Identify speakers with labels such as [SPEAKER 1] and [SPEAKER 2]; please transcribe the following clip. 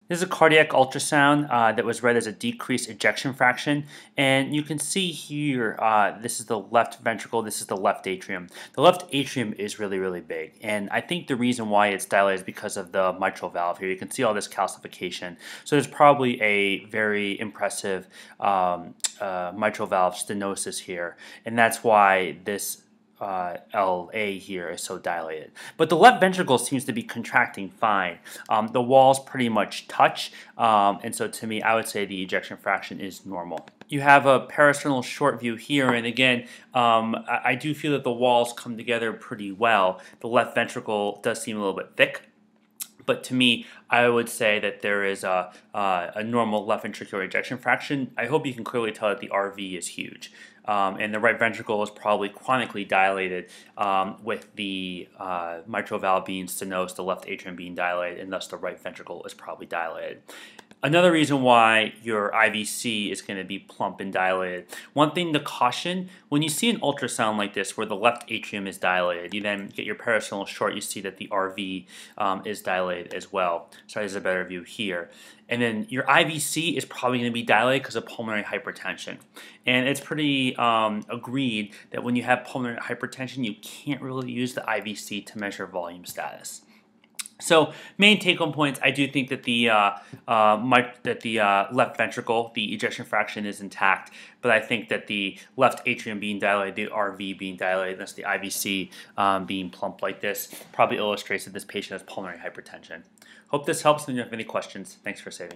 [SPEAKER 1] This is a cardiac ultrasound that was read as a decreased ejection fraction. And you can see here, this is the left ventricle, this is the left atrium. The left atrium is really, really big. And I think the reason why it's dilated is because of the mitral valve here. You can see all this calcification. So there's probably a very impressive mitral valve stenosis here. And that's why this LA here is so dilated. But the left ventricle seems to be contracting fine. The walls pretty much touch, and so to me, I would say the ejection fraction is normal. You have a parasternal short view here, and again, I do feel that the walls come together pretty well. The left ventricle does seem a little bit thick. But to me, I would say that there is a normal left ventricular ejection fraction. I hope you can clearly tell that the RV is huge. And the right ventricle is probably chronically dilated with the mitral valve being stenosed, the left atrium being dilated, and thus the right ventricle is probably dilated. Another reason why your IVC is going to be plump and dilated. One thing to caution, when you see an ultrasound like this where the left atrium is dilated, you then get your parasternal short, you see that the RV is dilated as well. So there's a better view here. And then your IVC is probably going to be dilated because of pulmonary hypertension. And it's pretty agreed that when you have pulmonary hypertension, you can't really use the IVC to measure volume status. So main take-home points, I do think that the left ventricle, the ejection fraction is intact, but I think that the left atrium being dilated, the RV being dilated, that's the IVC being plump like this, probably illustrates that this patient has pulmonary hypertension. Hope this helps, and if you have any questions, thanks for saving.